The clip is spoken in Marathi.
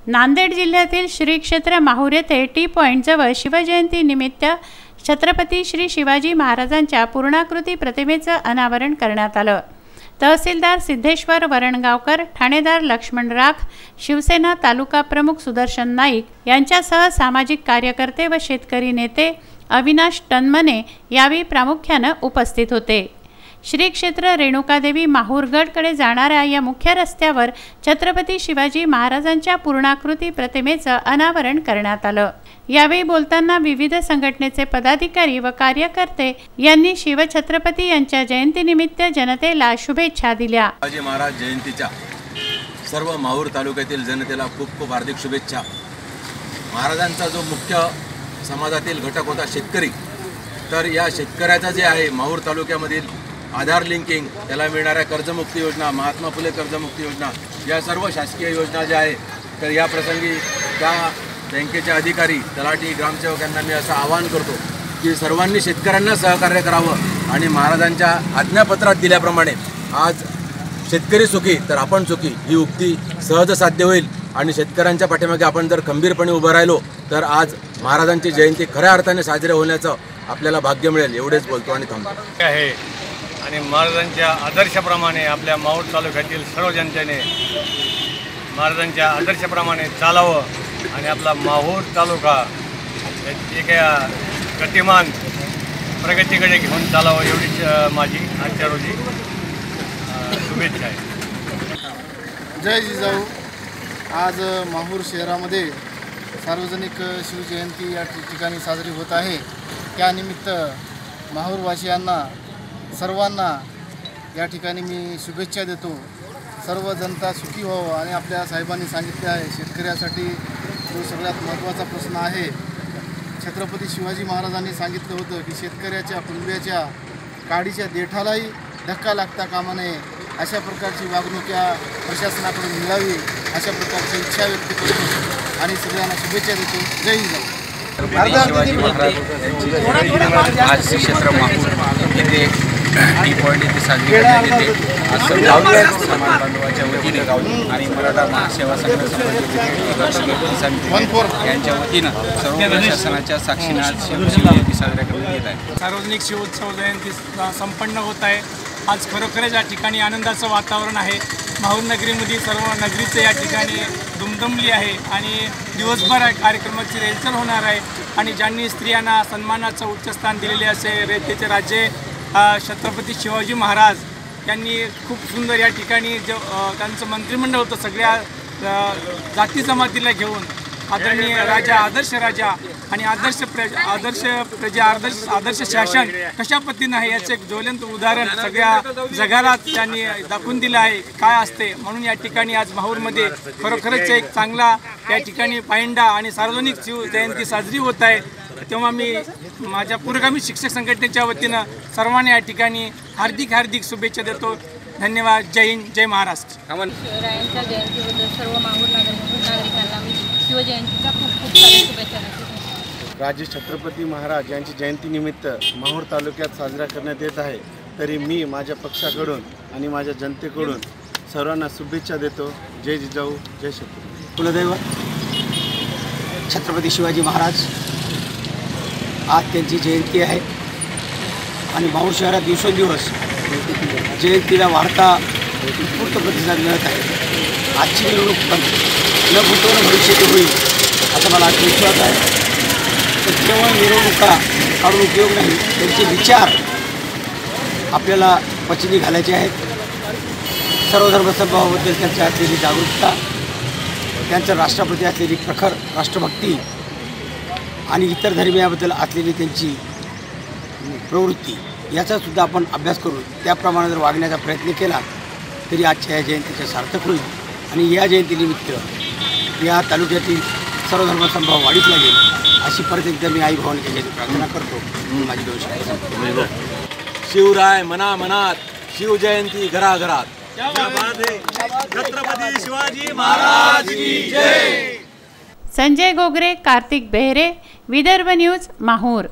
नांदेड जिल्ह्यातील श्री क्षेत्र माहूर येथे टी पॉइंट जवळ शिवजयंती निमित्त छत्रपती श्री शिवाजी महाराजांच्या पूर्णाकृती प्रतिमेचं अनावरण करण्यात आलं। तहसीलदार सिद्धेश्वर वरणगावकर, ठाणेदार लक्ष्मण राख, शिवसेना तालुका प्रमुख सुदर्शन नाईक यांच्यासह सामाजिक कार्यकर्ते व शेतकरी नेते अविनाश टनमने यावेळी प्रामुख्याने उपस्थित होते। श्री क्षेत्र रेणुकादेवी माहूरगडकडे जाणाऱ्या या मुख्य रस्त्यावर छत्रपती शिवाजी महाराजांच्या पूर्णाकृती प्रतिमेचं अनावरण करण्यात आलं। यावेळी बोलताना विविध संघटनेचे पदाधिकारी व कार्यकर्ते यांनी शिवछत्रपती यांच्या जयंतीनिमित्त जनतेला शुभेच्छा दिल्या। शिवाजी महाराज जयंतीच्या सर्व माहूर तालुक्यातील जनतेला खूप खूप हार्दिक शुभेच्छा। महाराजांचा जो मुख्य समाजातील घटक होता शेतकरी, तर या शेतकऱ्याचा जे आहे माहूर तालुक्यामधील आधार लिंकिंग, त्याला मिळणाऱ्या कर्जमुक्ती योजना, महात्मा फुले कर्जमुक्ती योजना, या सर्व शासकीय योजना ज्या आहे, तर या प्रसंगी त्या बँकेचे अधिकारी, तलाठी, ग्रामसेवकांना मी असं आवाहन करतो की सर्वांनी शेतकऱ्यांना सहकार्य करावं आणि महाराजांच्या आज्ञापत्रात दिल्याप्रमाणे आज शेतकरी सुखी तर आपण सुखी ही उक्ती सहज साध्य होईल आणि शेतकऱ्यांच्या पाठीमागे आपण जर खंबीरपणे उभं राहिलो तर आज महाराजांची जयंती खऱ्या अर्थाने साजरी होण्याचं आपल्याला भाग्य मिळेल। एवढेच बोलतो आणि थांबतो आहे। आणि महाराजांच्या आदर्शाप्रमाणे आपल्या माहूर तालुक्यातील सर्व जनतेने महाराजांच्या आदर्शाप्रमाणे चालावं आणि आपला माहूर तालुका एका गतिमान प्रगतीकडे घेऊन चालावं एवढीच माझी आजच्या रोजी शुभेच्छा आहे। जय जिजाऊ। आज माहूर शहरामध्ये सार्वजनिक शिवजयंती या ठिकाणी साजरी होत आहे। त्यानिमित्त माहूरवासियांना सर्वांना या ठिकाणी मी शुभेच्छा देतो। सर्व जनता सुखी व्हावं आणि आपल्या साहेबांनी सांगितले आहे शेतकऱ्यासाठी जो सगळ्यात महत्त्वाचा प्रश्न आहे। छत्रपती शिवाजी महाराजांनी सांगितलं होतं की शेतकऱ्याच्या कुणब्याच्या काडीच्या देठालाही धक्का लागता कामा नये, अशा प्रकारची वागणूक या प्रशासनाकडून मिळावी अशा प्रकारची इच्छा व्यक्त करतो आणि सगळ्यांना शुभेच्छा देतो। जय हिंद। शिवाजी महाराज आज श्री क्षेत्र माहूर येथे टी पॉइंट येथे साजरी करण्यात येते। आज सर्व समाज बांधवाच्या वतीने आणि मराठा महासेवा संघ समिती यांच्या वतीनं सर्व प्रशासनाच्या साक्षीने आज शिवजयंती साजरा करण्यात येत आहे। सार्वजनिक शिवोत्सव जयंती संपन्न होत आहे। आज खरोखरच या ठिकाणी आनंदाचं वातावरण आहे। माहूर नगरीमध्ये सर्व नगरीचं या ठिकाणी दुमदुमली आहे आणि दिवसभर कार्यक्रमाची रेलचल होणार आहे। आणि ज्यांनी स्त्रियांना सन्मानाचं उच्चस्थान दिलेले असे रयतेचे राज्य छत्रपती शिवाजी महाराज यांनी खूप सुंदर या ठिकाणी त्यांचं मंत्रिमंडळ होतं सगळ्या जाती जमातीला घेऊन आदरणीय राजा, आदर्श राजा आणि आदर्श शासन कशा पद्धतीनं आहे याचं एक ज्वलंत उदाहरण सगळ्या जगाला त्यांनी दाखवून दिलं आहे काय असते। म्हणून या ठिकाणी आज माहूरमध्ये खरोखरच एक चांगला या ठिकाणी पायंडा आणि सार्वजनिक शिव जयंती साजरी होत आहे। तेव्हा मी माझ्या पुरोगामी शिक्षक संघटनेच्या वतीनं सर्वांना या ठिकाणी हार्दिक शुभेच्छा देतो। धन्यवाद। जय हिंद, जय महाराष्ट्र। शिवरायांच्या जयंतीबद्दल सर्व माहूर नागरिकांना मी शिवजयंतीच्या खूप साऱ्या शुभेच्छा देतो। राजे छत्रपती महाराज यांची जयंतीनिमित्त माहूर तालुक्यात साजरा करण्यात येत आहे। तरी मी माझ्या पक्षाकडून आणि माझ्या जनतेकडून सर्वांना शुभेच्छा देतो। जय जिजाऊ, जय छत्रपती। कुलदैवत छत्रपती शिवाजी महाराज आज त्यांची जयंती आहे आणि माहूर शहरात दिवसेंदिवस जयंतीला वाढता उत्स्फूर्त प्रतिसाद मिळत आहे। आजची मिरवणूक पण न भूतोन भविष्यात होईल असा मला विश्वास आहे। तर केवळ मिरवणुका काढून उपयोग नाही, त्यांचे विचार आपल्याला पचनी घालायचे आहेत। सर्व धर्मसमभावाबद्दल त्यांची असलेली जागरूकता, त्यांच्या राष्ट्राप्रती असलेली प्रखर राष्ट्रभक्ती आणि इतर धर्मियाबद्दल असलेली त्यांची प्रवृत्ती याचासुद्धा आपण अभ्यास करून त्याप्रमाणे जर वागण्याचा प्रयत्न केला तरी आजच्या या जयंतीचे सार्थक होईल आणि या जयंतीनिमित्त या तालुक्यातील सर्व धर्मसमभाव वाढीत लागेल अशी परत एकदा मी आई भवानी त्याच्याची प्रार्थना करतो। माझी 2 शब्द। शिवराय मना मनात, शिवजयंती घराघरात। छत्रपती शिवाजी महाराज की जय। संजय गोगरे, कार्तिक बेहरे, विदर्भ न्यूज, माहूर।